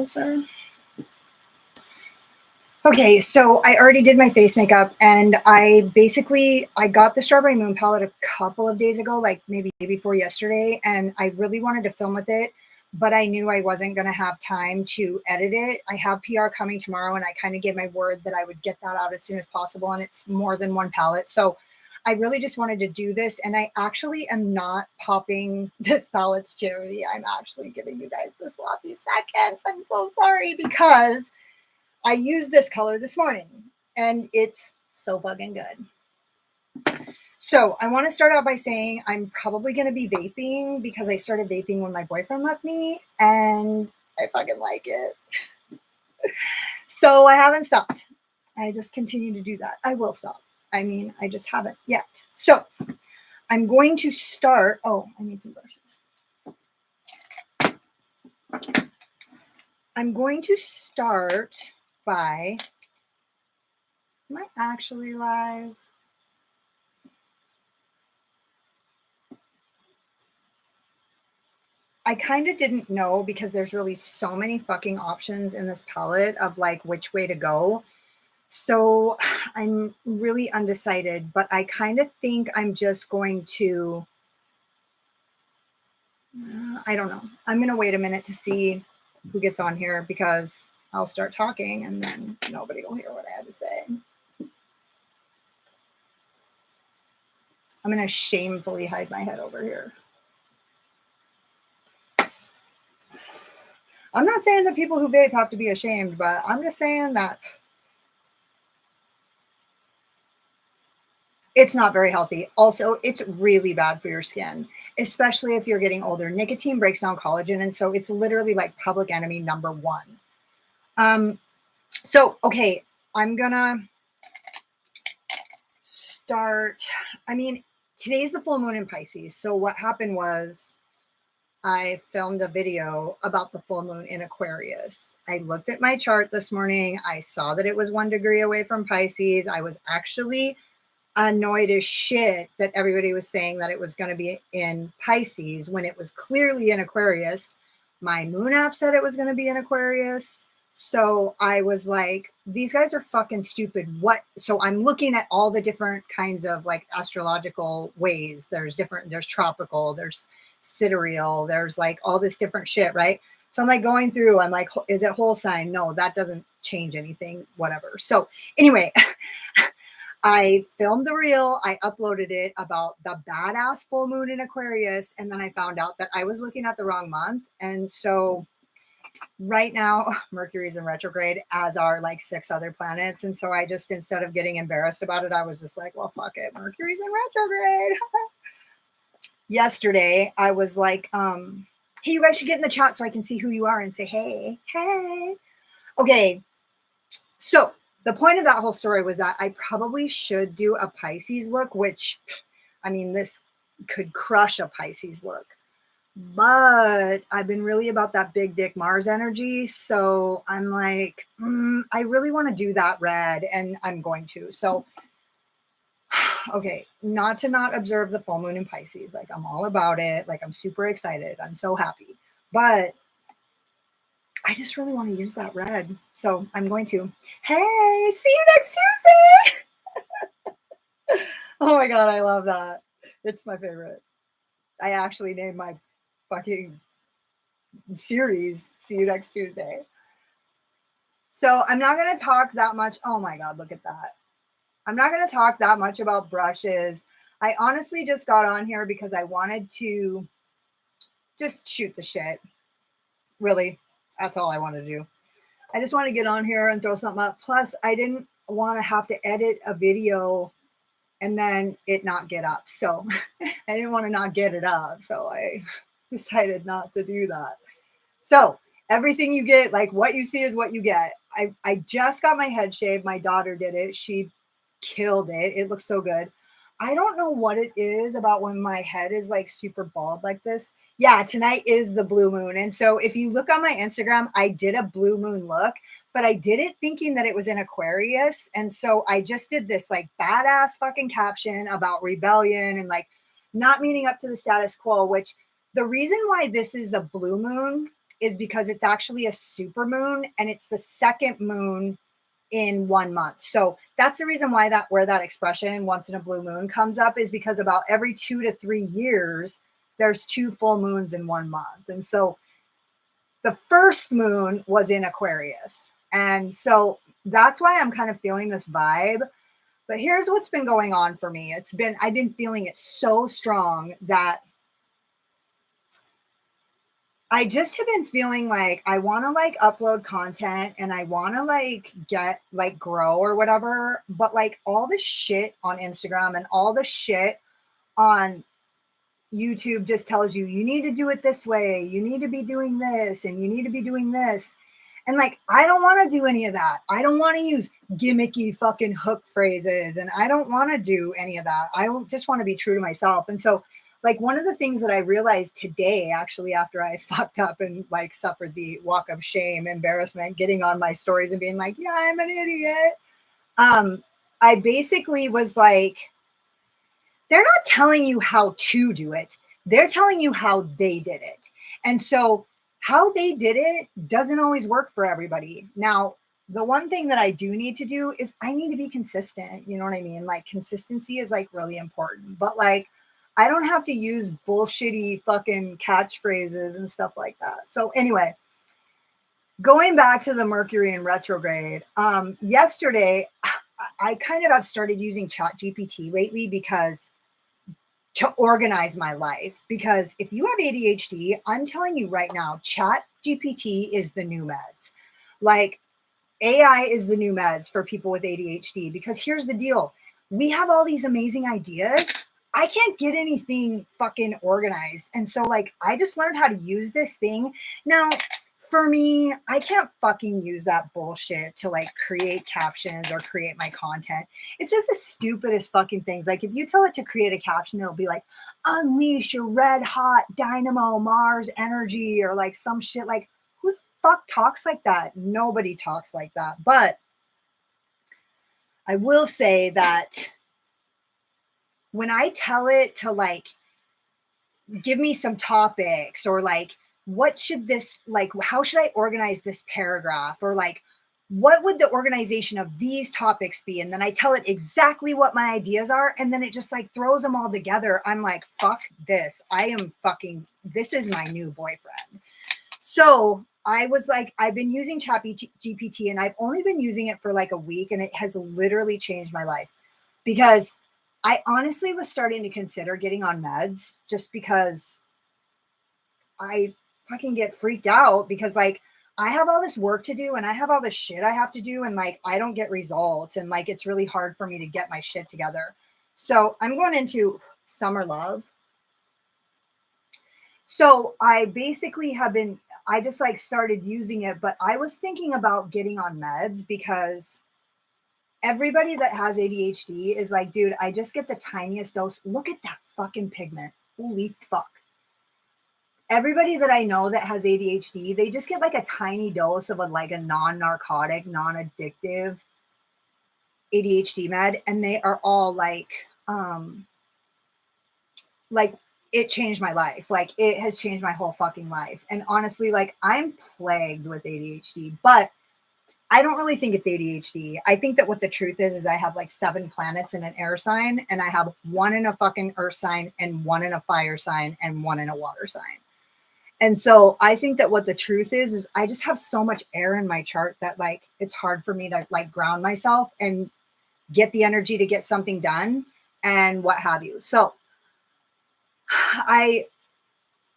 closer. Okay, so I already did my face makeup, and I got the Strawberry Moon palette a couple of days ago, like maybe day before yesterday, and I really wanted to film with it, but I knew I wasn't going to have time to edit it. I have PR coming tomorrow, and I kind of gave my word that I would get that out as soon as possible, and it's more than one palette. So I really just wanted to do this, and I actually am not popping this palette's charity. I'm actually giving you guys the sloppy seconds. I'm so sorry, because I used this color this morning, and it's so fucking good. So I want to start out by saying I'm probably going to be vaping, because I started vaping when my boyfriend left me, and I fucking like it. So I haven't stopped. I just continue to do that. I will stop. I mean, I just haven't yet. So I'm going to start. Oh, I need some brushes. I'm going to start by, am I actually live? I kind of didn't know, because there's really so many fucking options in this palette of like which way to go. So I'm really undecided, but I kind of think I'm just going to, I don't know. I'm going to wait a minute to see who gets on here, because I'll start talking and then nobody will hear what I have to say. I'm going to shamefully hide my head over here. I'm not saying that people who vape have to be ashamed, but I'm just saying that it's not very healthy. Also, it's really bad for your skin, especially if you're getting older. Nicotine breaks down collagen, and so it's literally like public enemy number one. So, okay, I'm gonna start. I mean, today's the full moon in Pisces. So what happened was I filmed a video about the full moon in Aquarius. I looked at my chart this morning. I saw that it was 1 degree away from Pisces. I was actually annoyed as shit that everybody was saying that it was going to be in Pisces when it was clearly in Aquarius. My moon app said it was going to be in Aquarius. So I was like, these guys are fucking stupid. What? So I'm looking at all the different kinds of like astrological ways. There's tropical, there's sidereal, there's like all this different shit, right? So I'm like going through, I'm like, is it whole sign? No, that doesn't change anything, whatever. So anyway, I filmed the reel, I uploaded it about the badass full moon in Aquarius, and then I found out that I was looking at the wrong month. And so right now, Mercury's in retrograde, as are like 6 other planets. And so I just, instead of getting embarrassed about it, I was just like, well, fuck it, Mercury's in retrograde. Yesterday, I was like, hey, you guys should get in the chat so I can see who you are and say, hey. Okay, so the point of that whole story was that I probably should do a Pisces look, which, I mean, this could crush a Pisces look. But I've been really about that big dick Mars energy. So I'm like, I really want to do that red, and I'm going to. So, okay, not to not observe the full moon in Pisces. Like, I'm all about it. Like, I'm super excited. I'm so happy. But I just really want to use that red. So I'm going to. Hey, see you next Tuesday. Oh my God, I love that. It's my favorite. I actually named my fucking series See You Next Tuesday. So I'm not going to talk that much. Oh my God, look at that. I'm not going to talk that much about brushes. I honestly just got on here because I wanted to just shoot the shit. Really, that's all I wanted to do. I just want to get on here and throw something up. Plus, I didn't want to have to edit a video and then it not get up. So I didn't want to not get it up. So I decided not to do that. So everything you get, like what you see is what you get. I just got my head shaved. My daughter did it. She killed it. It looks so good. I don't know what it is about when my head is like super bald like this. Yeah, tonight is the blue moon. And so if you look on my Instagram, I did a blue moon look, but I did it thinking that it was in Aquarius. And so I just did this like badass fucking caption about rebellion and like not meeting up to the status quo, which the reason why this is the blue moon is because it's actually a super moon and it's the second moon in 1 month. So that's the reason why where that expression once in a blue moon comes up, is because about every 2 to 3 years, there's 2 full moons in 1 month. And so the first moon was in Aquarius. And so that's why I'm kind of feeling this vibe. But here's what's been going on for me. I've been feeling it so strong that I just have been feeling like I want to like upload content and I want to like get like grow or whatever. But like all the shit on Instagram and all the shit on YouTube just tells you, you need to do it this way. You need to be doing this and you need to be doing this. And like, I don't want to do any of that. I don't want to use gimmicky fucking hook phrases. And I don't want to do any of that. I just want to be true to myself. And so like one of the things that I realized today, actually, after I fucked up and like suffered the walk of shame, embarrassment, getting on my stories and being like, yeah, I'm an idiot. I basically was like, they're not telling you how to do it. They're telling you how they did it. And so how they did it doesn't always work for everybody. Now, the one thing that I do need to do is I need to be consistent. You know what I mean? Like consistency is like really important, but like, I don't have to use bullshitty fucking catchphrases and stuff like that. So anyway, going back to the Mercury in retrograde, yesterday, I kind of have started using ChatGPT lately because to organize my life. Because if you have ADHD, I'm telling you right now, ChatGPT is the new meds. Like AI is the new meds for people with ADHD, because here's the deal. We have all these amazing ideas. I can't get anything fucking organized. And so like, I just learned how to use this thing. Now, for me, I can't fucking use that bullshit to like create captions or create my content. It's just the stupidest fucking things. Like if you tell it to create a caption, it'll be like, unleash your red hot dynamo Mars energy, or like some shit. Like who the fuck talks like that? Nobody talks like that. But I will say that when I tell it to like give me some topics, or like, what should this, like, how should I organize this paragraph? Or like, what would the organization of these topics be? And then I tell it exactly what my ideas are. And then it just like throws them all together. I'm like, fuck this. This is my new boyfriend. So I was like, I've been using ChatGPT and I've only been using it for like a week, and it has literally changed my life, because I honestly was starting to consider getting on meds, just because I fucking get freaked out, because like I have all this work to do and I have all this shit I have to do, and like I don't get results, and like it's really hard for me to get my shit together. So I'm going into summer love. So I basically I just like started using it, but I was thinking about getting on meds, because everybody that has ADHD is like, dude, I just get the tiniest dose. Look at that fucking pigment. Holy fuck. Everybody that I know that has ADHD, they just get like a tiny dose of a non-narcotic, non-addictive ADHD med, and they are all like it changed my life. Like it has changed my whole fucking life. And honestly, like I'm plagued with ADHD, but I don't really think it's ADHD. I think that what the truth is I have like 7 planets in an air sign, and I have 1 in a fucking earth sign, and 1 in a fire sign, and 1 in a water sign. And so I think that what the truth is I just have so much air in my chart that like, it's hard for me to like ground myself and get the energy to get something done and what have you. So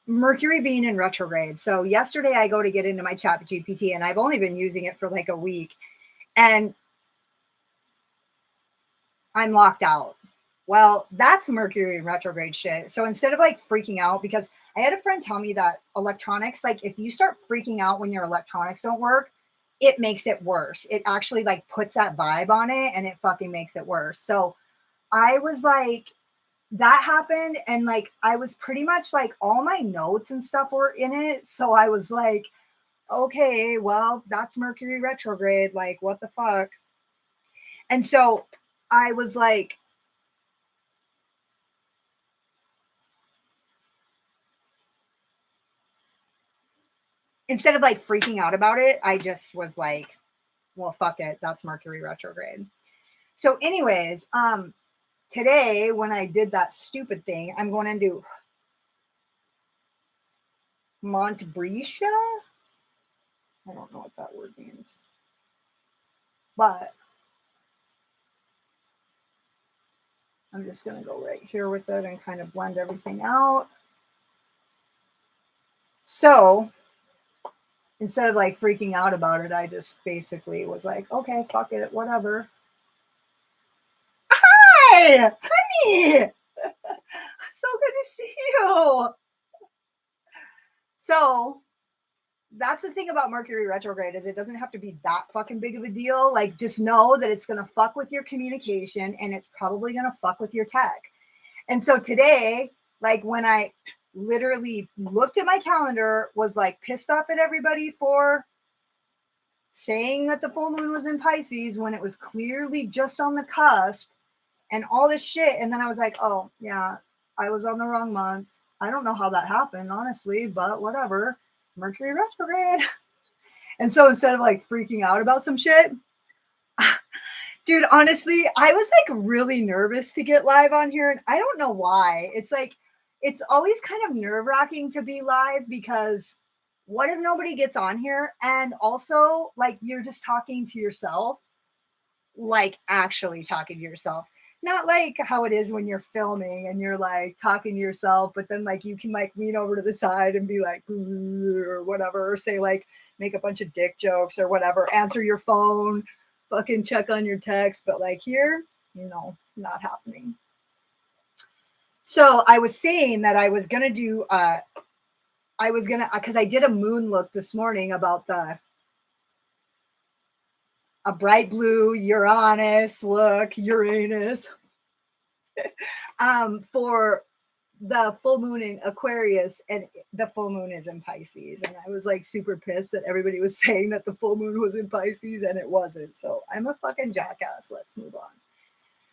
Mercury being in retrograde. So yesterday I go to get into my chat GPT, and I've only been using it for like a week, and I'm locked out. Well, that's Mercury in retrograde shit. So instead of like freaking out, because I had a friend tell me that electronics, like if you start freaking out when your electronics don't work, it makes it worse. It actually like puts that vibe on it, and it fucking makes it worse. So I was like, that happened, and like I was pretty much like all my notes and stuff were in it. So I was like, okay, well, that's Mercury retrograde. Like, what the fuck? And so I was like, instead of like freaking out about it, I just was like, well, fuck it. That's Mercury retrograde. So anyways, today when I did that stupid thing, I'm going into Montbretia. I don't know what that word means, but I'm just going to go right here with it and kind of blend everything out. So instead of like freaking out about it, I just basically was like, okay, fuck it, whatever. Hi, honey. So good to see you. So that's the thing about Mercury retrograde is it doesn't have to be that fucking big of a deal. Like, just know that it's going to fuck with your communication and it's probably going to fuck with your tech. And so today, like when I literally looked at my calendar, was like pissed off at everybody for saying that the full moon was in Pisces when it was clearly just on the cusp and all this shit. And then I was like, oh yeah, I was on the wrong month. I don't know how that happened, honestly, but whatever. Mercury retrograde. And so instead of like freaking out about some shit, dude, honestly, I was like really nervous to get live on here. And I don't know why. It's like, it's always kind of nerve-wracking to be live because what if nobody gets on here? And also, like, you're just talking to yourself, like actually talking to yourself. Not like how it is when you're filming and you're like talking to yourself, but then like you can like lean over to the side and be like, or whatever, or say like, make a bunch of dick jokes or whatever, answer your phone, fucking check on your text. But like here, you know, not happening. So I was saying that I was going to do, because I did a moon look this morning about a bright blue Uranus look, Uranus, for the full moon in Aquarius, and the full moon is in Pisces. And I was like super pissed that everybody was saying that the full moon was in Pisces and it wasn't. So I'm a fucking jackass. Let's move on.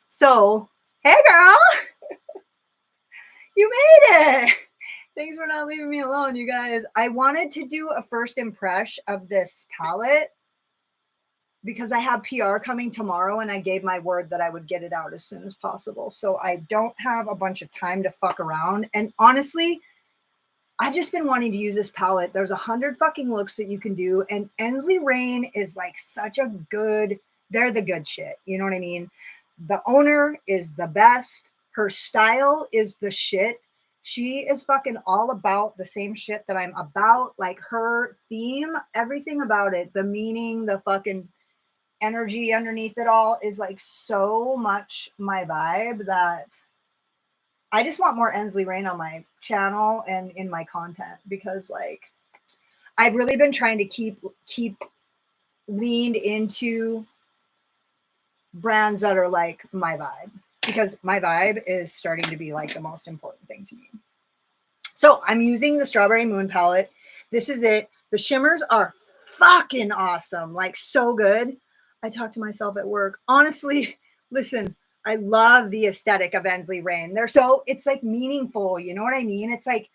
So, hey girl, you made it. Thanks for not leaving me alone, you guys. I wanted to do a first impression of this palette because I have PR coming tomorrow and I gave my word that I would get it out as soon as possible. So I don't have a bunch of time to fuck around. And honestly, I've just been wanting to use this palette. There's 100 fucking looks that you can do. And Ensley Rain is like such a good, they're the good shit. You know what I mean? The owner is the best. Her style is the shit. She is fucking all about the same shit that I'm about. Like her theme, everything about it, the meaning, the fucking energy underneath it all is like so much my vibe that I just want more Ensley Rain on my channel and in my content because like I've really been trying to keep leaned into brands that are like my vibe because my vibe is starting to be like the most important thing to me. So I'm using the Strawberry Moon palette. This is it. The shimmers are fucking awesome. Like so good. I talk to myself at work. Honestly, listen, I love the aesthetic of Ensley Rain. It's like meaningful. You know what I mean? It's like,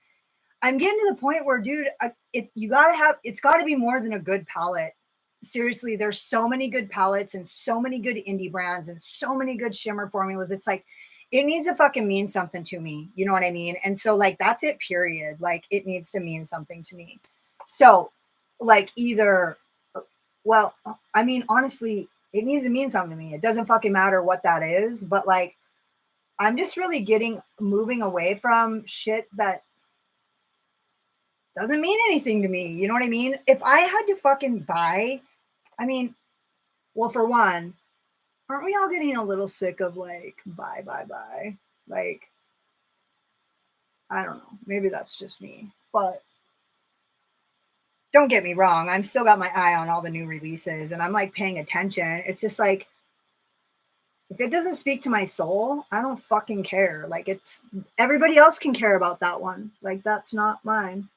I'm getting to the point where, dude, it's got to be more than a good palette. Seriously, there's so many good palettes and so many good indie brands and so many good shimmer formulas. It's like, it needs to fucking mean something to me. You know what I mean? And so like, that's it, period. Like it needs to mean something to me. So like well, I mean, honestly, it needs to mean something to me. It doesn't fucking matter what that is, but like, I'm just really moving away from shit that doesn't mean anything to me. You know what I mean? If I had to fucking buy, I mean, well, for one, aren't we all getting a little sick of like, buy? Like, I don't know. Maybe that's just me, but don't get me wrong. I'm still got my eye on all the new releases and I'm like paying attention. It's just like, if it doesn't speak to my soul, I don't fucking care. Like everybody else can care about that one. Like that's not mine.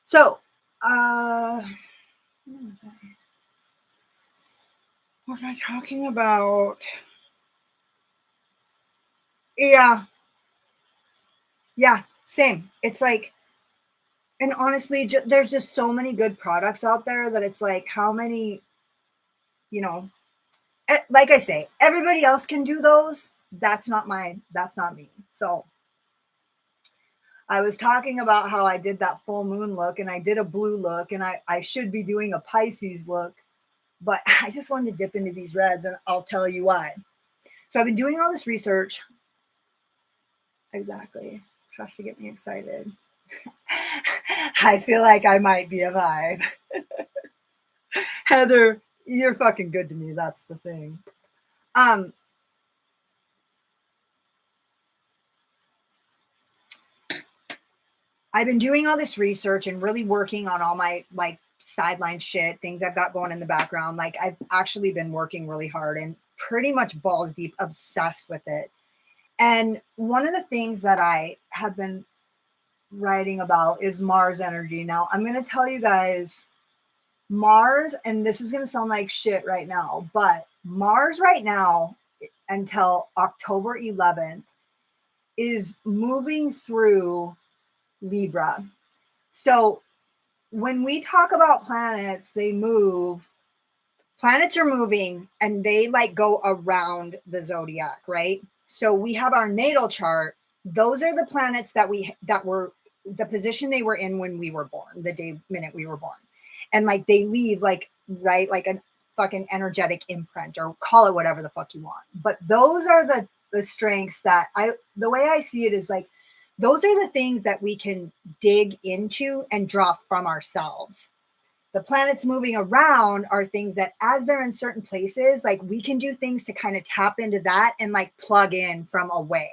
So, what was I talking about? Yeah, same. It's like, And honestly, there's just so many good products out there that it's like, how many, you know, like I say, everybody else can do those. That's not me. So I was talking about how I did that full moon look and I did a blue look and I should be doing a Pisces look, but I just wanted to dip into these reds and I'll tell you why. So I've been doing all this research. Exactly. Has to get me excited. I feel like I might be a vibe. Heather, you're fucking good to me. That's the thing. I've been doing all this research and really working on all my like sideline shit, things I've got going in the background. Like I've actually been working really hard and pretty much balls deep obsessed with it. And one of the things that I have been writing about is Mars energy. Now, I'm going to tell you guys Mars, and this is going to sound like shit right now, but Mars right now until October 11th is moving through Libra. So when we talk about planets, they move. Planets are moving and they like go around the zodiac, right? So we have our natal chart. Those are the planets that were the position they were in when we were born, the minute we were born. And like they leave like right like a fucking energetic imprint or call it whatever the fuck you want. But those are the strengths that the way I see it is like those are the things that we can dig into and draw from ourselves. The planets moving around are things that as they're in certain places, like we can do things to kind of tap into that and like plug in from away,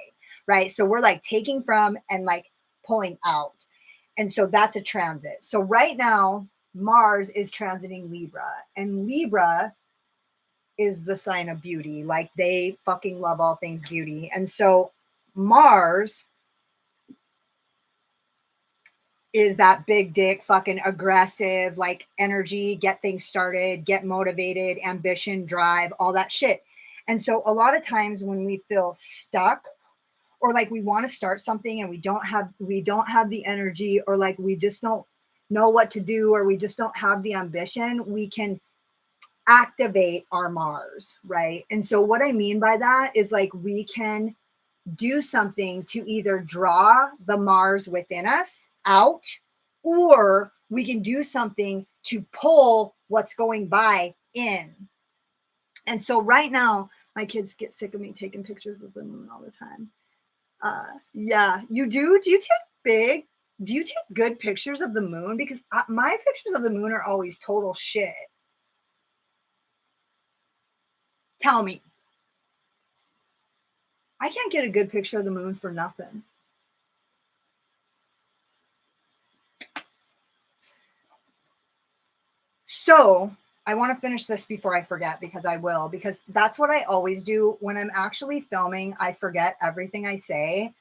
right? So we're like taking from and like pulling out. And so that's a transit. So right now, Mars is transiting Libra, and Libra is the sign of beauty. Like they fucking love all things beauty. And so Mars is that big dick, fucking aggressive, like energy, get things started, get motivated, ambition, drive, all that shit. And so a lot of times when we feel stuck or like we want to start something and we don't have the energy, or like we just don't know what to do, or we just don't have the ambition, we can activate our Mars, right? And so what I mean by that is like we can do something to either draw the Mars within us out, or we can do something to pull what's going by in. And so right now, my kids get sick of me taking pictures of the moon all the time. Yeah, you do? Do you take good pictures of the moon? Because my pictures of the moon are always total shit. Tell me. I can't get a good picture of the moon for nothing. So I want to finish this before I forget, because I will, because that's what I always do when I'm actually filming. I forget everything I say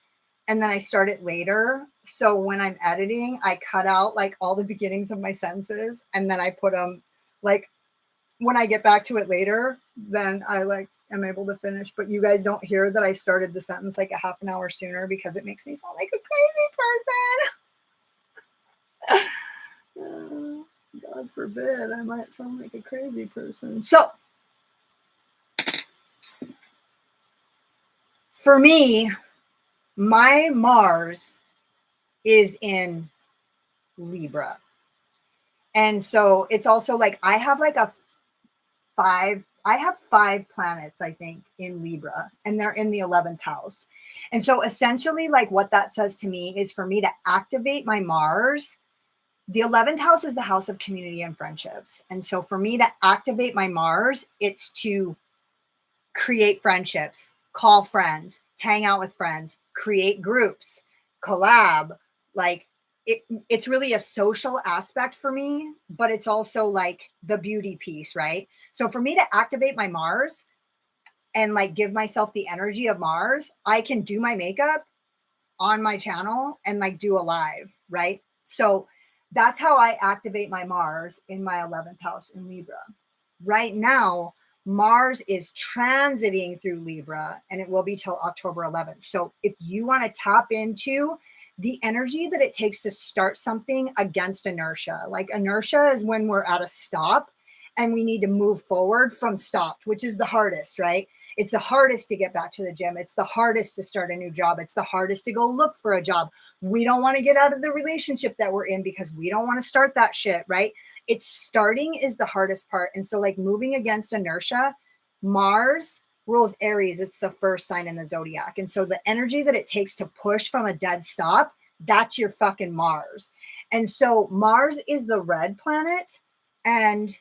and then I start it later. So when I'm editing, I cut out like all the beginnings of my sentences and then I put them like when I get back to it later, then I like am able to finish. But you guys don't hear that I started the sentence like a half an hour sooner because it makes me sound like a crazy person. God forbid, I might sound like a crazy person. So for me, my Mars is in Libra. And so it's also like I have five planets, I think, in Libra, and they're in the 11th house. And so essentially, like what that says to me is for me to activate my Mars. The 11th house is the house of community and friendships. And so for me to activate my Mars, it's to create friendships, call friends, hang out with friends, create groups, collab. Like it's really a social aspect for me, but it's also like the beauty piece, right? So for me to activate my Mars and like give myself the energy of Mars, I can do my makeup on my channel and like do a live, right? So that's how I activate my Mars in my 11th house in Libra. Right now, Mars is transiting through Libra and it will be till October 11th. So if you want to tap into the energy that it takes to start something against inertia. Like inertia is when we're at a stop and we need to move forward from stopped, which is the hardest, right? It's the hardest to get back to the gym. It's the hardest to start a new job. It's the hardest to go look for a job. We don't want to get out of the relationship that we're in because we don't want to start that shit, right? It's starting is the hardest part. And so like moving against inertia, Mars rules Aries. It's the first sign in the zodiac. And so the energy that it takes to push from a dead stop, that's your fucking Mars. And so Mars is the red planet and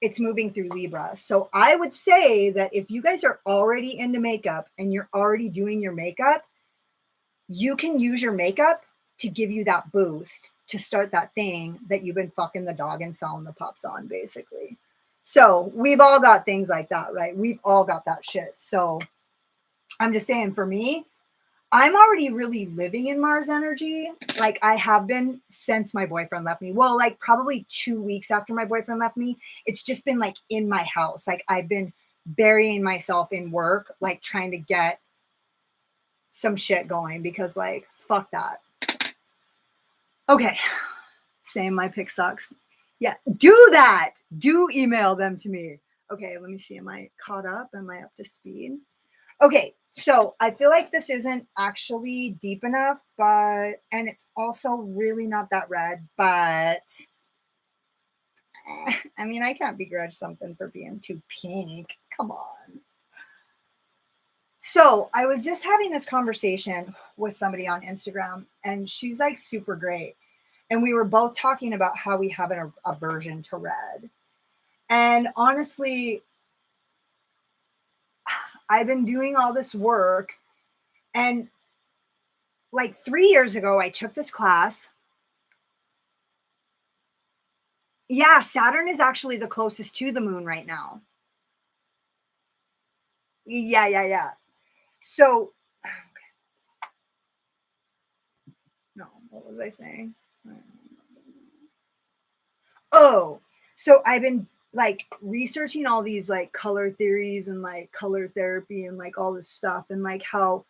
it's moving through Libra. So I would say that if you guys are already into makeup and you're already doing your makeup, you can use your makeup to give you that boost to start that thing that you've been fucking the dog and selling the pups on, basically. So we've all got things like that, right? We've all got that shit. So I'm just saying, for me, I'm already really living in Mars energy. Like I have been since my boyfriend left me. Well, like probably 2 weeks after my boyfriend left me, it's just been like in my house. Like I've been burying myself in work, like trying to get some shit going because like, fuck that. Okay. Saying my pick sucks. Yeah, do that. Do email them to me. Okay, let me see. Am I caught up? Am I up to speed? Okay, so I feel like this isn't actually deep enough, and it's also really not that red, but I mean, I can't begrudge something for being too pink. Come on. So I was just having this conversation with somebody on Instagram, and she's like super great. And we were both talking about how we have an aversion to red. And honestly, I've been doing all this work, and like 3 years ago, I took this class. Yeah, Saturn is actually the closest to the moon right now. Yeah. So, no, what was I saying? Oh, so I've been like researching all these like color theories and like color therapy and like all this stuff, and like how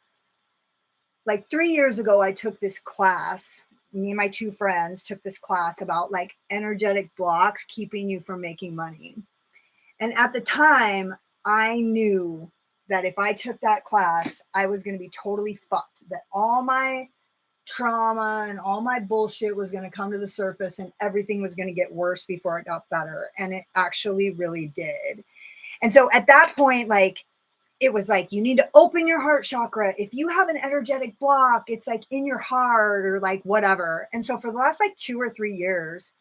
like 3 years ago, I took this class. Me and my two friends took this class about like energetic blocks keeping you from making money. And at the time, I knew that if I took that class, I was going to be totally fucked, that all my trauma and all my bullshit was going to come to the surface and everything was going to get worse before it got better. And it actually really did. And so at that point, like, it was like, you need to open your heart chakra. If you have an energetic block, it's like in your heart or like whatever. And so for the last like 2 or 3 years,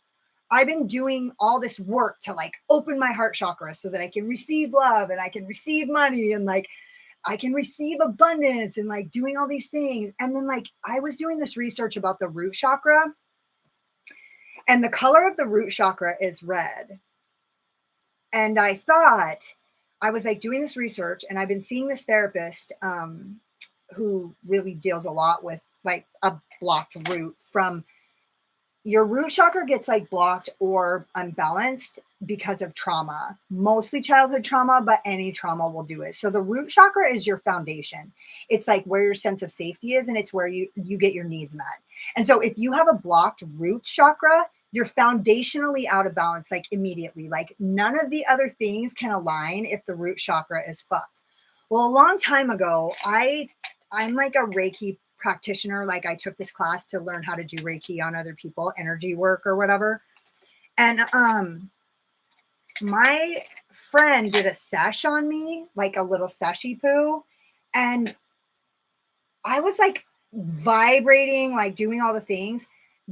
I've been doing all this work to like open my heart chakra so that I can receive love and I can receive money and like I can receive abundance and like doing all these things. And then like I was doing this research about the root chakra, and the color of the root chakra is red. And I thought, I was like doing this research, and I've been seeing this therapist who really deals a lot with like a blocked root. From your root chakra gets like blocked or unbalanced because of trauma, mostly childhood trauma, but any trauma will do it. So the root chakra is your foundation. It's like where your sense of safety is, and it's where you get your needs met. And so if you have a blocked root chakra, you're foundationally out of balance, like immediately. Like none of the other things can align if the root chakra is fucked. Well, a long time ago, I'm like a Reiki practitioner. Like I took this class to learn how to do Reiki on other people, energy work or whatever. And my friend did a sesh on me, like a little seshy poo. And I was like vibrating, like doing all the things.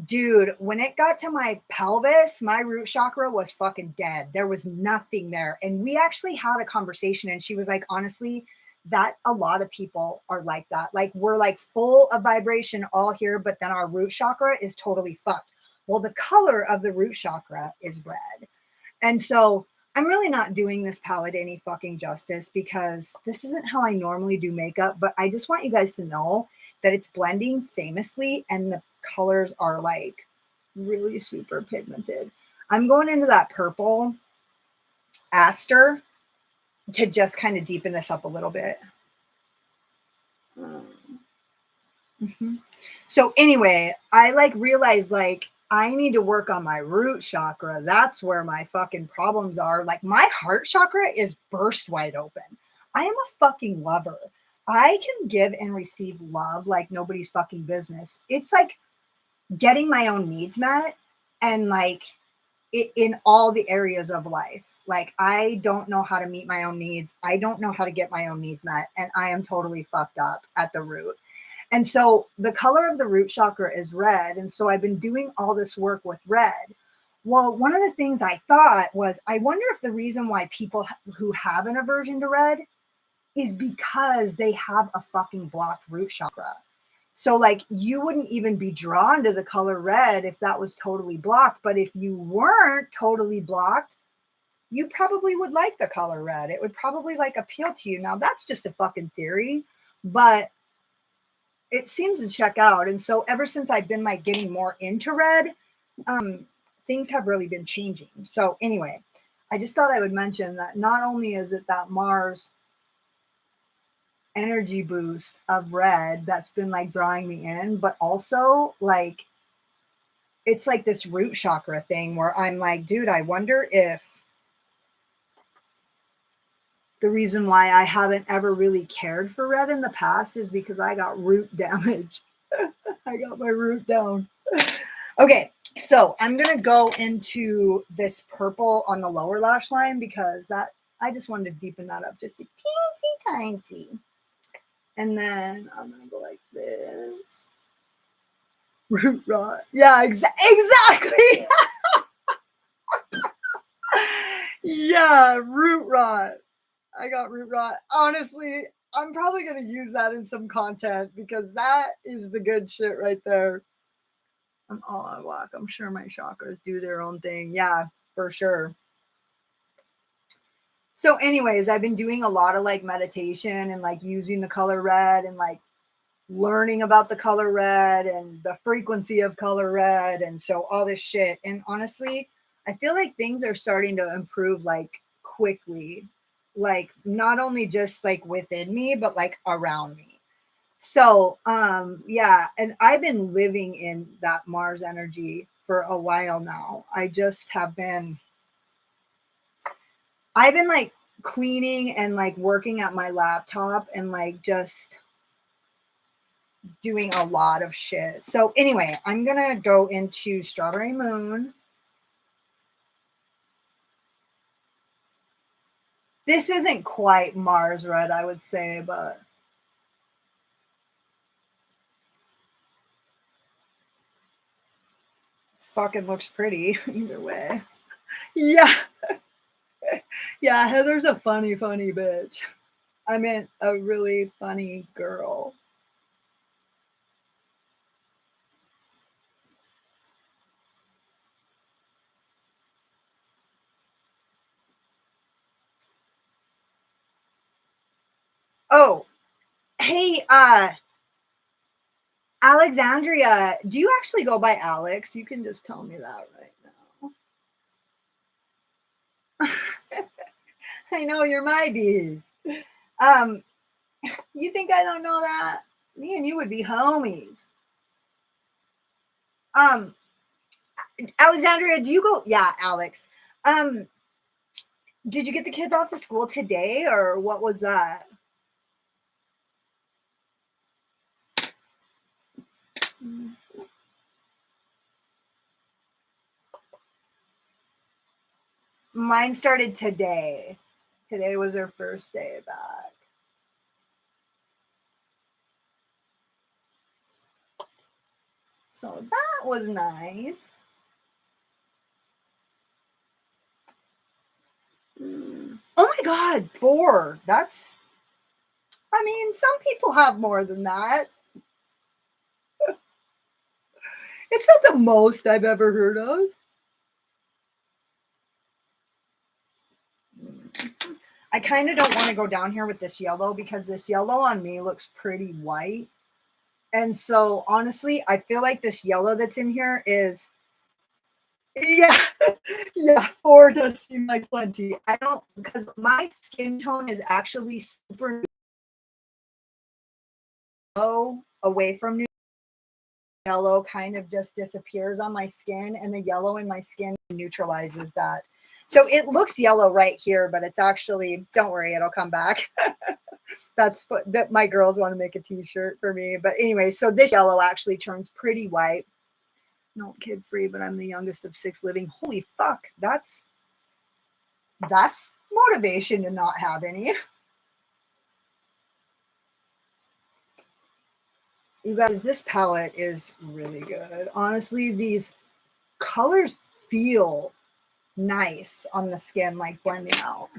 Dude, when it got to my pelvis, my root chakra was fucking dead. There was nothing there. And we actually had a conversation, and she was like, honestly, that a lot of people are like that. Like we're like full of vibration all here, but then our root chakra is totally fucked. Well, the color of the root chakra is red. And so I'm really not doing this palette any fucking justice because this isn't how I normally do makeup, but I just want you guys to know that it's blending famously and the colors are like really super pigmented. I'm going into that purple Aster to just kind of deepen this up a little bit. Mm-hmm. So anyway, I like realized like I need to work on my root chakra. That's where my fucking problems are. Like my heart chakra is burst wide open. I am a fucking lover. I can give and receive love like nobody's fucking business. It's like getting my own needs met and like in all the areas of life. Like I don't know how to meet my own needs. I don't know how to get my own needs met. And I am totally fucked up at the root. And so the color of the root chakra is red. And so I've been doing all this work with red. Well, one of the things I thought was, I wonder if the reason why people who have an aversion to red is because they have a fucking blocked root chakra. So like you wouldn't even be drawn to the color red if that was totally blocked. But if you weren't totally blocked, you probably would like the color red. It would probably like appeal to you. Now that's just a fucking theory, but it seems to check out. And so ever since I've been like getting more into red, things have really been changing. So anyway, I just thought I would mention that not only is it that Mars energy boost of red that's been like drawing me in, but also like it's like this root chakra thing where I'm like, dude, I wonder if the reason why I haven't ever really cared for red in the past is because I got root damage. I got my root down. Okay, so I'm going to go into this purple on the lower lash line because that I just wanted to deepen that up just a teensy tiny. And then I'm going to go like this. Root rot. Yeah, exactly. Yeah, root rot. I got root rot. Honestly, I'm probably going to use that in some content because that is the good shit right there. I'm all out of whack. I'm sure my chakras do their own thing. Yeah, for sure. So anyways, I've been doing a lot of like meditation and like using the color red and like learning about the color red and the frequency of color red. And so all this shit. And honestly, I feel like things are starting to improve like quickly, like not only just like within me, but like around me. So, yeah, and I've been living in that Mars energy for a while now. I've been like cleaning and like working at my laptop and like just doing a lot of shit. So anyway, I'm going to go into Strawberry Moon. This isn't quite Mars red, I would say, but fucking looks pretty either way. Yeah. Yeah, Heather's a funny bitch. I meant a really funny girl. Oh, hey, Alexandria, do you actually go by Alex? You can just tell me that right now. I know you're my bee. Um, you think I don't know that? Me and you would be homies. Um, Alexandria, do you go? Yeah, Alex. Um, did you get the kids off to school today, or what was that? Mine started today. Today was their first day back. So that was nice. Oh my God, 4. That's, I mean, some people have more than that. It's not the most I've ever heard of. I kind of don't want to go down here with this yellow because this yellow on me looks pretty white. And so honestly, I feel like this yellow that's in here is, yeah, yeah, 4 does seem like plenty. I don't, because my skin tone is actually super low away from yellow kind of just disappears on my skin, and the yellow in my skin neutralizes that. So it looks yellow right here, but it's actually, don't worry, it'll come back. That's what that my girls want to make a t-shirt for me. But anyway, so this yellow actually turns pretty white. Not kid free, but I'm the youngest of 6 living. Holy fuck, that's motivation to not have any. You guys, this palette is really good. Honestly, these colors feel nice on the skin, like blending out.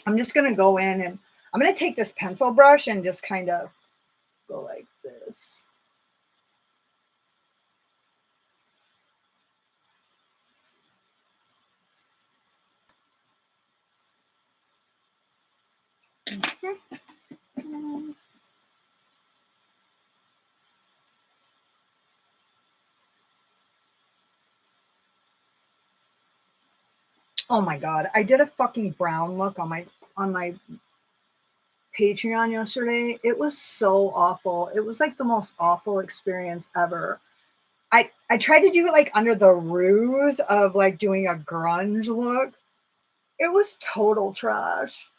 I'm just going to go in and I'm going to take this pencil brush and just kind of go like this. Oh my god, I did a fucking brown look on my Patreon yesterday. It was so awful. It was like the most awful experience ever. I tried to do it like under the ruse of like doing a grunge look. It was total trash.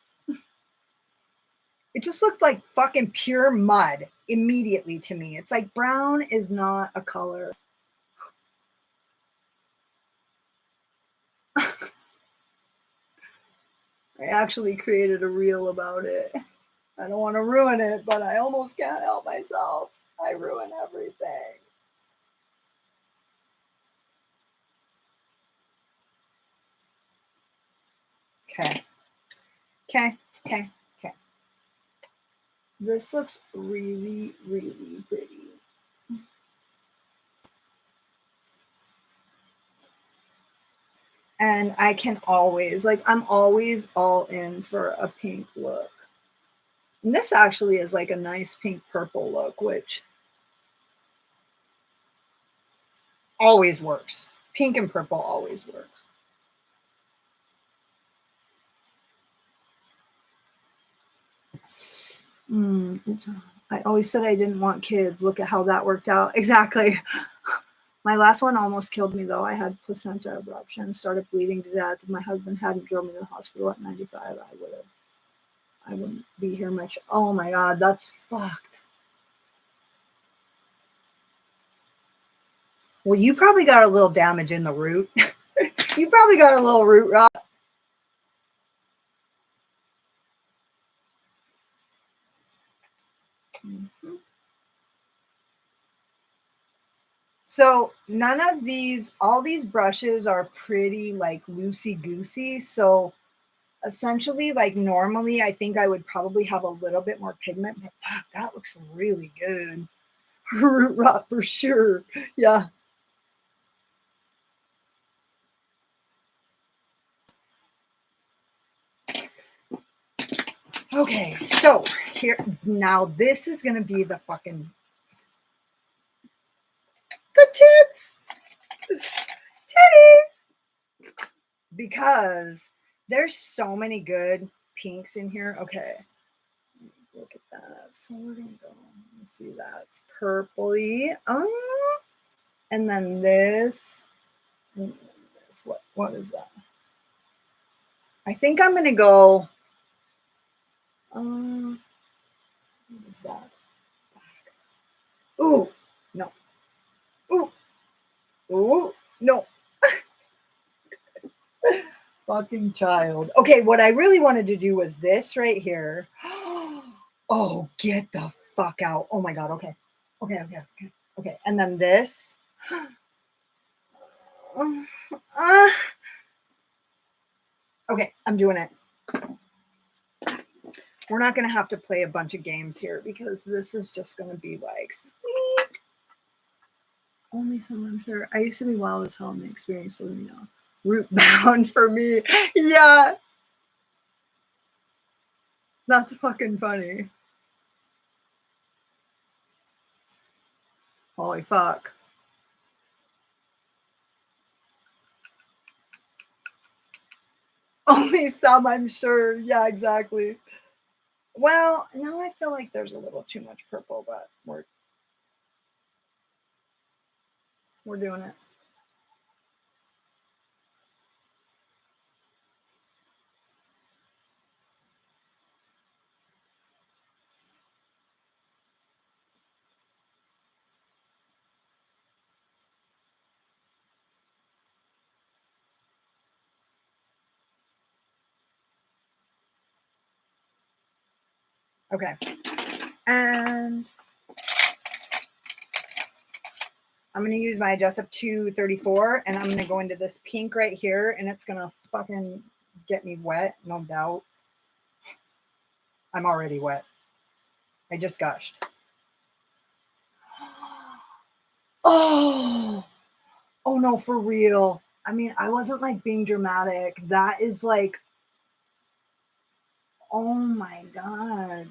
It just looked like fucking pure mud immediately to me. It's like brown is not a color. I actually created a reel about it. I don't want to ruin it, but I almost can't help myself. I ruin everything. Okay. Okay. Okay. Okay. This looks really, really pretty. And I can always, like, I'm always all in for a pink look. And this actually is like a nice pink purple look, which always works. Pink and purple always works. I always said I didn't want kids. Look at how that worked out. Exactly. My last one almost killed me, though. I had placenta abruption, started bleeding to death. If my husband hadn't drove me to the hospital at 95, I wouldn't be here much. Oh my God, that's fucked. Well, you probably got a little damage in the root. You probably got a little root rot. Mm-hmm. So none of these, all these brushes are pretty like loosey-goosey. So essentially, like normally, I think I would probably have a little bit more pigment, but fuck, that looks really good. Root rot for sure. Yeah. Okay, so here, now this is going to be the fucking, the tits. Titties. Because there's so many good pinks in here. Okay. Look at that. So we're going to go. Let's see that. It's purpley. And then this. And this. What is that? I think I'm going to go. What is that? Ooh. No. Ooh. Ooh. No. Fucking child. Okay, what I really wanted to do was this right here. Oh, get the fuck out. Oh my God. Okay. Okay. And then this. Okay, I'm doing it. We're not going to have to play a bunch of games here because this is just going to be like sweet. Only someone sure. I used to be wild as hell in the experience, so you know. Root bound for me. Yeah. That's fucking funny. Holy fuck. Only some, I'm sure. Yeah, exactly. Well, now I feel like there's a little too much purple, but we're We're doing it. Okay. And I'm going to use my Adjust Up 234, and I'm going to go into this pink right here, and it's going to fucking get me wet, no doubt. I'm already wet. I just gushed. Oh no, for real. I mean, I wasn't like being dramatic. That is like, oh my God.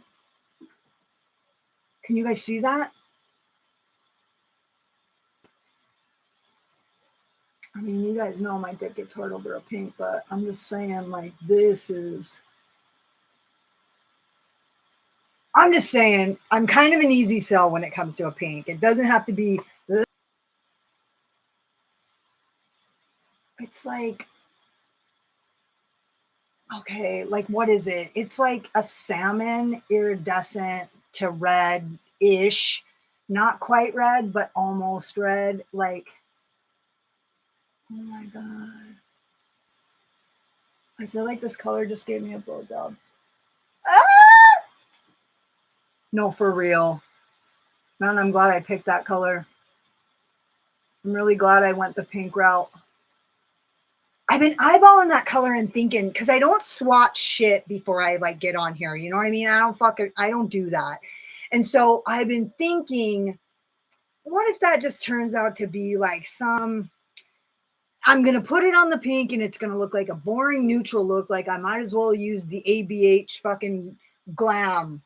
Can you guys see that? I mean, you guys know my dick gets hard over a pink, but I'm just saying, like, this is. I'm just saying, I'm kind of an easy sell when it comes to a pink. It doesn't have to be. It's like, okay, like, what is it? It's like a salmon iridescent to red-ish. Not quite red, but almost red. Like, oh my God. I feel like this color just gave me a blowjob. Ah! No, for real. Man, I'm glad I picked that color. I'm really glad I went the pink route. I've been eyeballing that color and thinking, because I don't swatch shit before I like get on here. You know what I mean? I don't do that. And so I've been thinking, what if that just turns out to be like I'm going to put it on the pink and it's going to look like a boring neutral look. Like I might as well use the ABH fucking glam,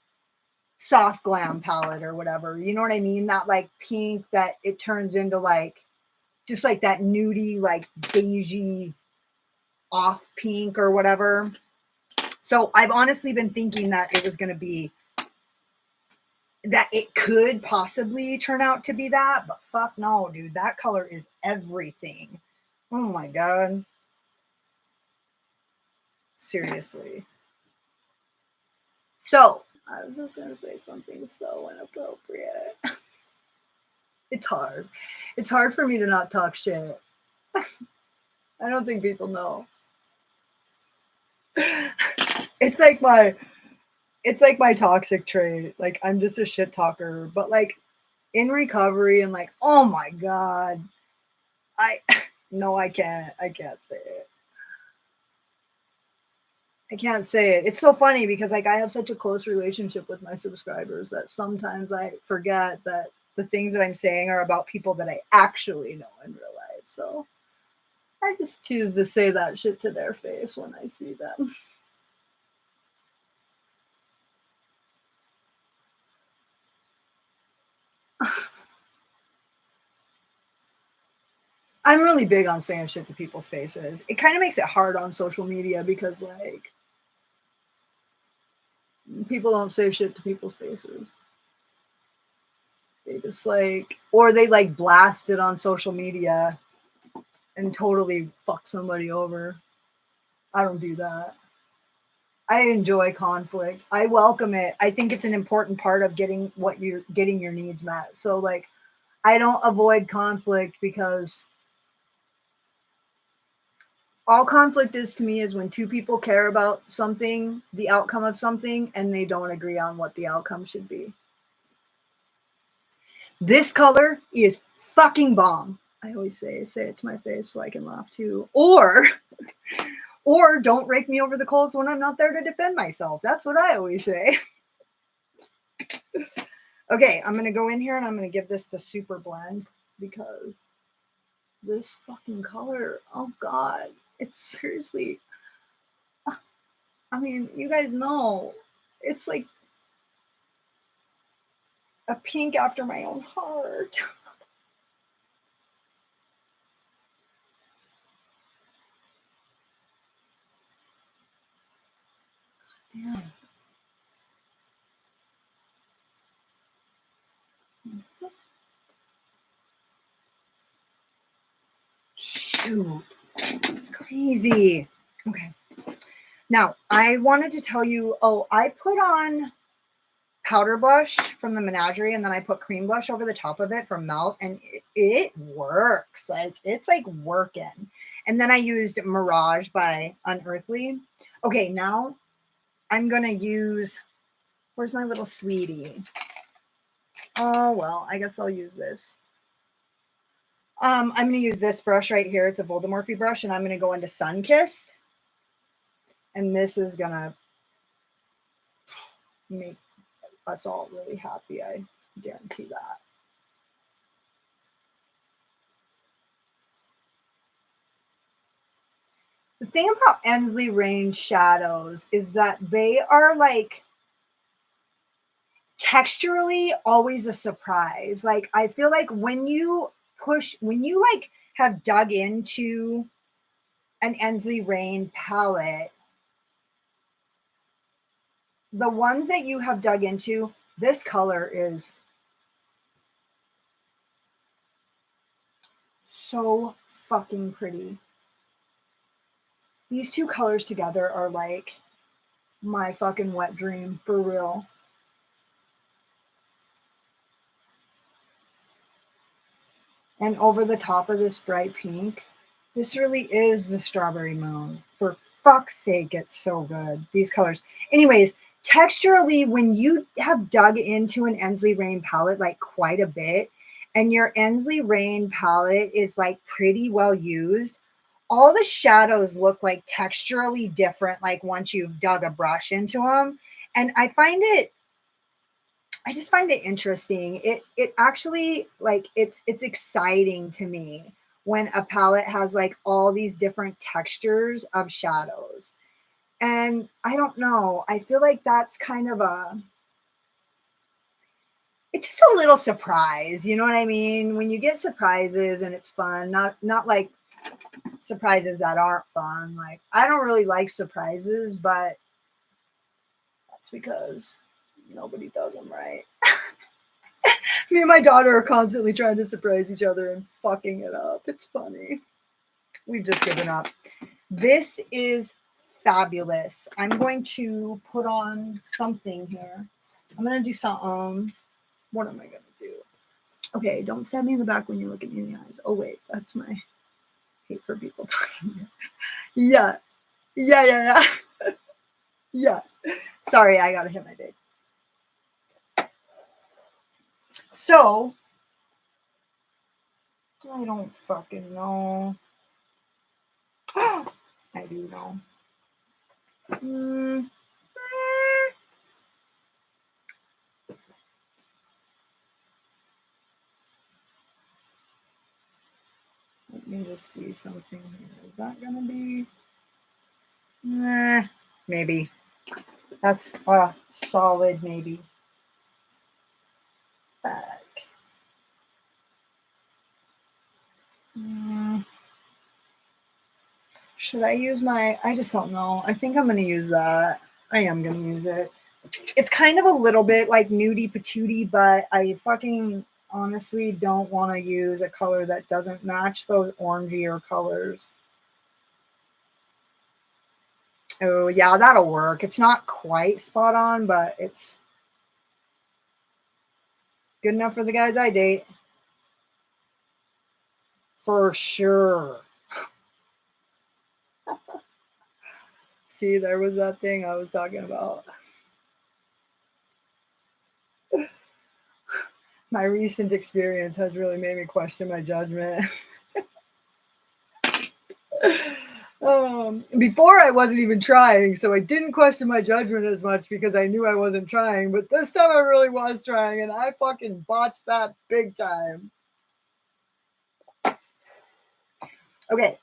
soft glam palette or whatever. You know what I mean? That like pink that it turns into like, just like that nudie, like beigey off pink or whatever. So I've honestly been thinking that it was going to be, that it could possibly turn out to be that, but fuck no, dude. That color is everything. Oh my God. Seriously. So I was just going to say something so inappropriate. It's hard. It's hard for me to not talk shit. I don't think people know. It's like my toxic trait. Like I'm just a shit talker, but like in recovery and like, oh my God. No, I can't say it. I can't say it. It's so funny because like I have such a close relationship with my subscribers that sometimes I forget that the things that I'm saying are about people that I actually know in real life. So I just choose to say that shit to their face when I see them. I'm really big on saying shit to people's faces. It kind of makes it hard on social media because like people don't say shit to people's faces. They just like, or they like blast it on social media and totally fuck somebody over. I don't do that. I enjoy conflict. I welcome it. I think it's an important part of getting your needs met. So like I don't avoid conflict because all conflict is to me is when two people care about something, the outcome of something, and they don't agree on what the outcome should be. This color is fucking bomb. I always say it to my face so I can laugh too. Or don't rake me over the coals when I'm not there to defend myself. That's what I always say. Okay, I'm going to go in here and I'm going to give this the super blend because this fucking color, oh God, it's seriously, I mean, you guys know, it's like a pink after my own heart. Yeah. Dude, it's crazy. Okay. Now, I wanted to tell you, I put on powder blush from the Menagerie, and then I put cream blush over the top of it for Melt, and it works. Like, it's like working. And then I used Mirage by Unearthly. Okay, now I'm going to use, where's my little sweetie? Oh, well, I guess I'll use this. I'm going to use this brush right here. It's a Voldemorphy brush, and I'm going to go into Sunkissed. And this is going to make us all really happy. I guarantee that. The thing about Ensley range shadows is that they are like texturally always a surprise. Like, I feel like when you like have dug into an Ensley Rain palette, the ones that you have dug into, this color is so fucking pretty. These two colors together are like my fucking wet dream, for real. And over the top of this bright pink, this really is the Strawberry Moon. For fuck's sake, it's so good. These colors. Anyways, texturally, when you have dug into an Ensley Rain palette like quite a bit, and your Ensley Rain palette is like pretty well used, all the shadows look like texturally different, like once you've dug a brush into them. And I just find it interesting. It actually, like, it's exciting to me when a palette has like all these different textures of shadows. And I don't know, I feel like that's kind of it's just a little surprise, you know what I mean? When you get surprises and it's fun, not like surprises that aren't fun. Like, I don't really like surprises, but that's because nobody does them right. Me and my daughter are constantly trying to surprise each other and fucking it up. It's funny. We've just given up. This is fabulous. I'm going to put on something here. I'm going to do something. What am I going to do? Okay, don't stab me in the back when you look at me in the eyes. Oh, wait, that's my hate for people talking. Yeah. Yeah. Yeah. Sorry, I got to hit my babe. So, I don't fucking know. I do know. Let me just see something here. Is that going to be? Maybe. That's a solid maybe. Back. Should I use my, I just don't know. I think I'm going to use that. I am going to use it. It's kind of a little bit like nudie patootie, but I fucking honestly don't want to use a color that doesn't match those orangier colors. Oh, yeah, that'll work. It's not quite spot on, but it's good enough for the guys I date. For sure. See, there was that thing I was talking about. My recent experience has really made me question my judgment. Before I wasn't even trying, so I didn't question my judgment as much because I knew I wasn't trying. But this time I really was trying, and I fucking botched that big time. Okay.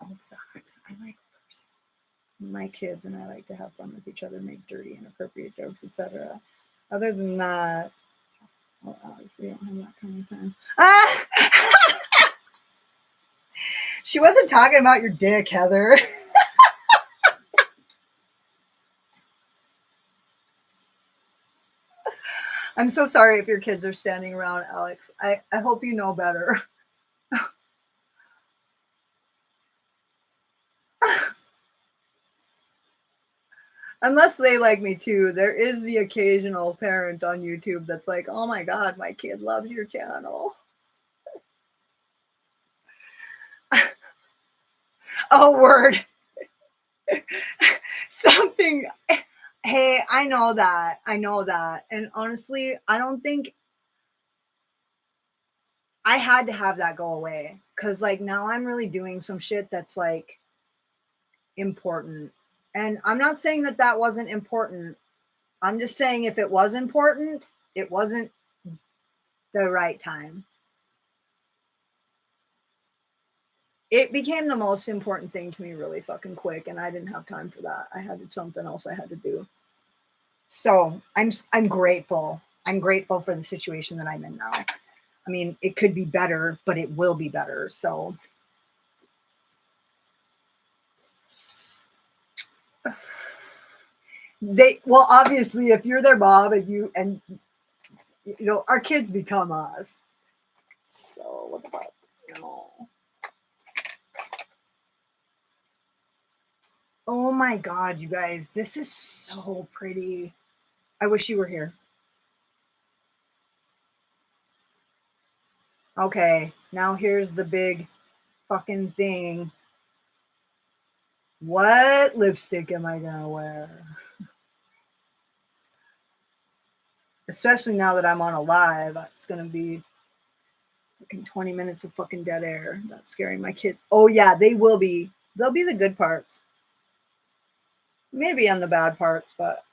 Oh, facts. I like my kids, and I like to have fun with each other, make dirty, inappropriate jokes, etc. Other than that, well, Alex, we don't have that kind of time. She wasn't talking about your dick, Heather. I'm so sorry if your kids are standing around, Alex. I hope you know better. Unless they like me too. There is the occasional parent on YouTube that's like, oh my God, my kid loves your channel. Oh, word. Something. Hey, I know that. I know that. And honestly, I don't think I had to have that go away. Cause like now I'm really doing some shit that's like important. And I'm not saying that that wasn't important. I'm just saying if it was important, it wasn't the right time. It became the most important thing to me really fucking quick, and I didn't have time for that. I had something else I had to do. So I'm grateful. I'm grateful for the situation that I'm in now. I mean, it could be better, but it will be better. So well, obviously, if you're their mom and you know, our kids become us. So what the fuck? No. Oh my God, you guys, this is so pretty. I wish you were here. Okay, now here's the big fucking thing. What lipstick am I gonna wear? Especially now that I'm on a live, it's gonna be fucking 20 minutes of fucking dead air. That's scaring my kids. Oh yeah, they will be. They'll be the good parts. Maybe on the bad parts, but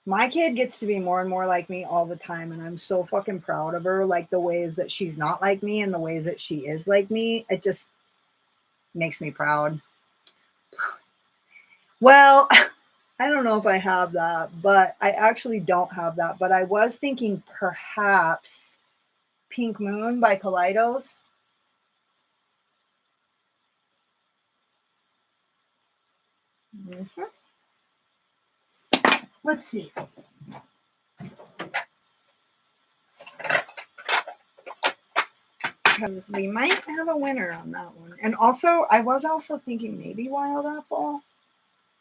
my kid gets to be more and more like me all the time, and I'm so fucking proud of her. Like the ways that she's not like me and the ways that she is like me, it just makes me proud. Well, I don't know if I have that, but I actually don't have that. But I was thinking perhaps Pink Moon by Kaleidos. Mm-hmm. Let's see. Because we might have a winner on that one. And also, I was also thinking maybe Wild Apple.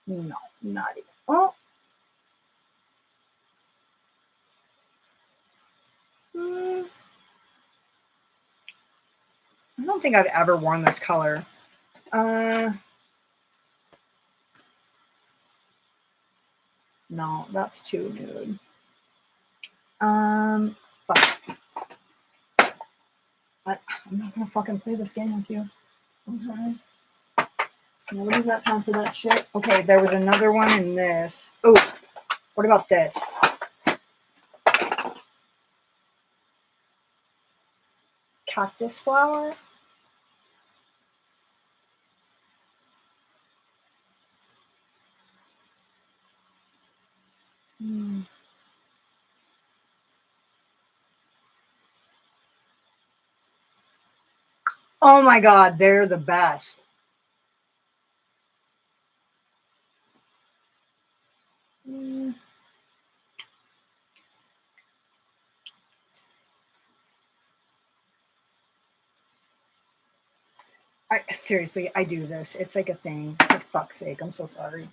No, not even. Oh. I don't think I've ever worn this color. No, that's too nude. Fuck. I'm not gonna fucking play this game with you. Okay. Nobody's got time for that shit. Okay, there was another one in this. Oh, what about this? Cactus flower. Oh my God, they're the best. Seriously, I do this. It's like a thing. For fuck's sake, I'm so sorry.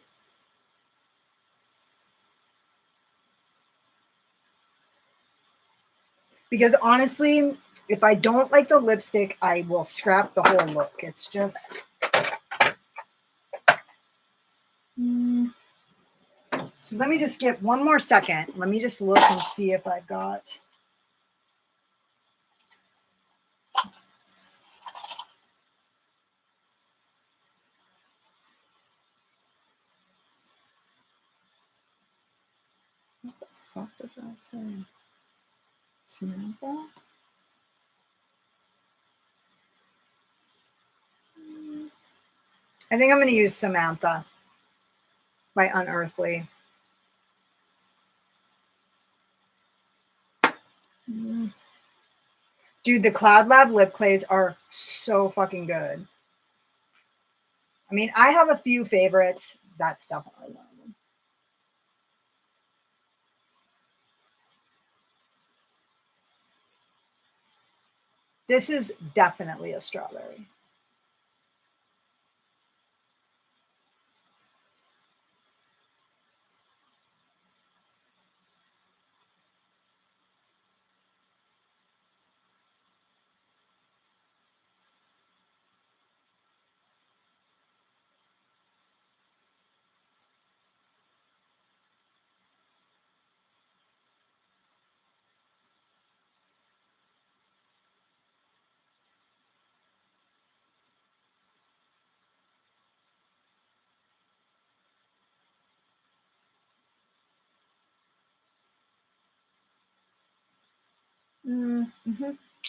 Because honestly, if I don't like the lipstick, I will scrap the whole look. It's just. So let me just get one more second. Let me just look and see if I've got. What the fuck does that say? Samantha? I think I'm going to use Samantha by Unearthly. Dude, the Cloud Lab lip clays are so fucking good. I mean, I have a few favorites. That's definitely one of them. This is definitely a strawberry.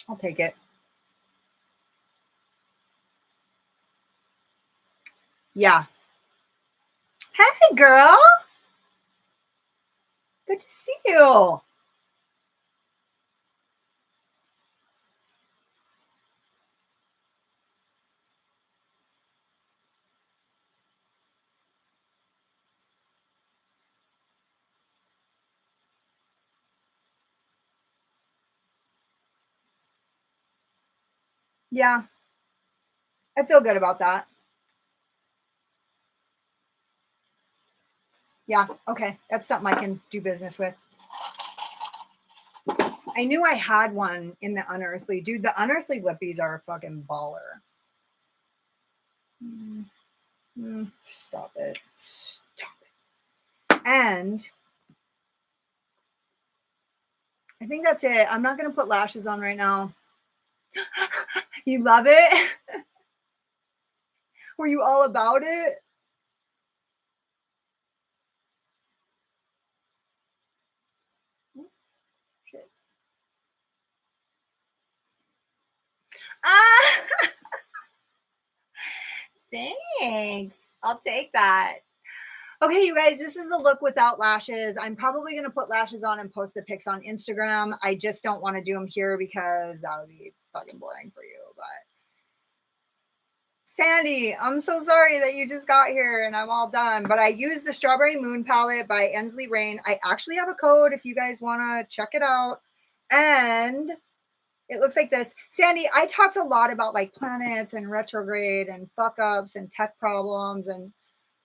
I'll take it. Yeah. Hey, girl. Good to see you. Yeah, I feel good about that. Yeah, okay. That's something I can do business with. I knew I had one in the Unearthly. Dude, the Unearthly lippies are a fucking baller. Stop it. Stop it. And I think that's it. I'm not going to put lashes on right now. You love it? Were you all about it? Shit. Ah, thanks. I'll take that. Okay, you guys, this is the look without lashes. I'm probably going to put lashes on and post the pics on Instagram. I just don't want to do them here because that would be fucking boring for you. But Sandy, I'm so sorry that you just got here and I'm all done. But I used the Strawberry Moon palette by Ensley. I actually have a code if you guys want to check it out. And it looks like this. Sandy, I talked a lot about like planets and retrograde and fuck ups and tech problems. And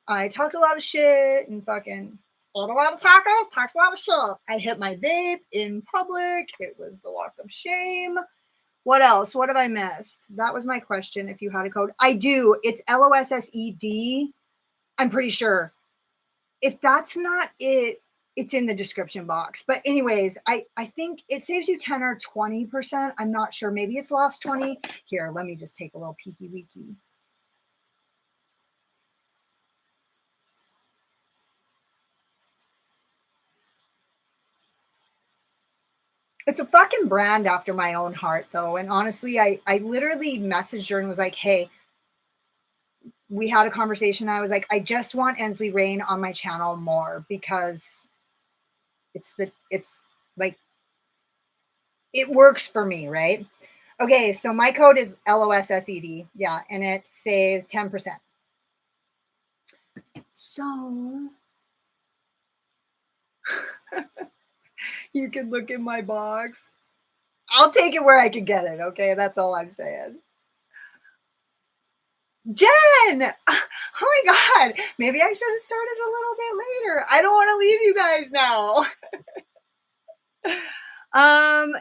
I talked a lot of shit and fucking ate a lot of tacos, talked a lot of shit. I hit my vape in public. It was the walk of shame. What else? What have I missed? That was my question. If you had a code, I do. It's LOSSED. I'm pretty sure. If that's not it, it's in the description box. But anyways, I think it saves you 10 or 20%. I'm not sure. Maybe it's lost 20. Here, let me just take a little peeky weeky. It's a fucking brand after my own heart, though. And honestly, I literally messaged her and was like, hey, we had a conversation. I was like, I just want Ensley Rain on my channel more because it's like, it works for me, right? Okay, so my code is LOSSED. Yeah, and it saves 10%. So you can look in my box. I'll take it where I can get it. Okay, that's all I'm saying. Jen! Oh my God. Maybe I should have started a little bit later. I don't want to leave you guys now.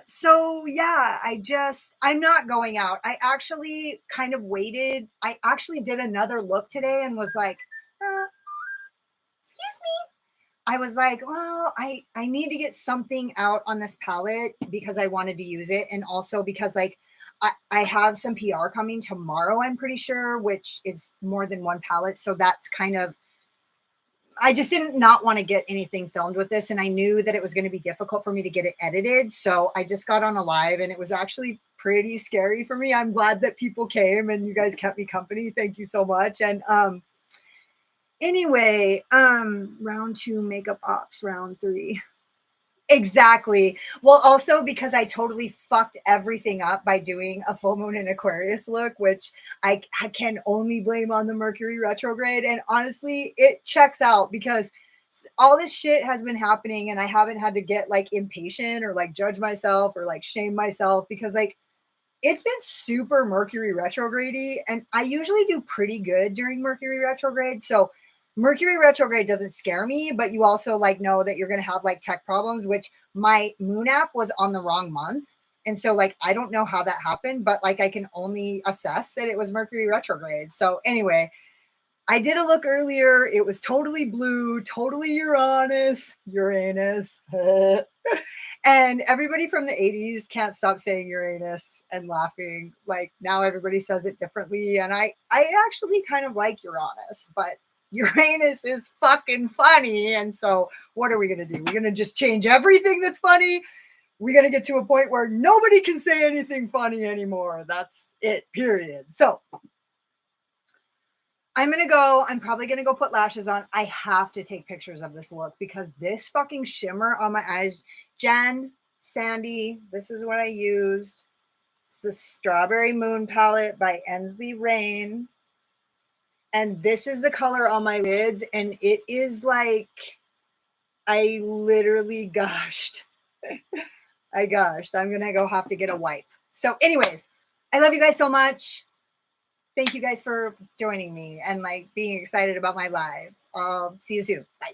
So yeah, I'm not going out. I actually kind of waited. I actually did another look today and was like, excuse me. I was like, well, I need to get something out on this palette because I wanted to use it. And also because like I have some PR coming tomorrow, I'm pretty sure, which is more than one palette. So that's kind of, I just didn't not want to get anything filmed with this. And I knew that it was going to be difficult for me to get it edited. So I just got on a live and it was actually pretty scary for me. I'm glad that people came and you guys kept me company. Thank you so much. And anyway, round 2 makeup ops, round 3. Exactly. Well, also because I totally fucked everything up by doing a full moon in Aquarius look, which I can only blame on the Mercury retrograde. And honestly, it checks out because all this shit has been happening and I haven't had to get like impatient or like judge myself or like shame myself because like it's been super Mercury retrograde-y, and I usually do pretty good during Mercury retrograde. So Mercury retrograde doesn't scare me, but you also like know that you're going to have like tech problems, which my moon app was on the wrong month. And so like, I don't know how that happened, but like I can only assess that it was Mercury retrograde. So anyway, I did a look earlier. It was totally blue, totally Uranus. And everybody from the 80s can't stop saying Uranus and laughing. Like now everybody says it differently. And I actually kind of like Uranus, but Uranus is fucking funny. And so what are we going to do? We're going to just change everything that's funny. We're going to get to a point where nobody can say anything funny anymore. That's it, period. So I'm probably going to go put lashes on. I have to take pictures of this look because this fucking shimmer on my eyes, Jen, Sandy, this is what I used. It's the Strawberry Moon palette by Ensley Rain. And this is the color on my lids. And it is like, I literally gushed. I gushed. I'm going to have to get a wipe. So anyways, I love you guys so much. Thank you guys for joining me and like being excited about my live. See you soon. Bye.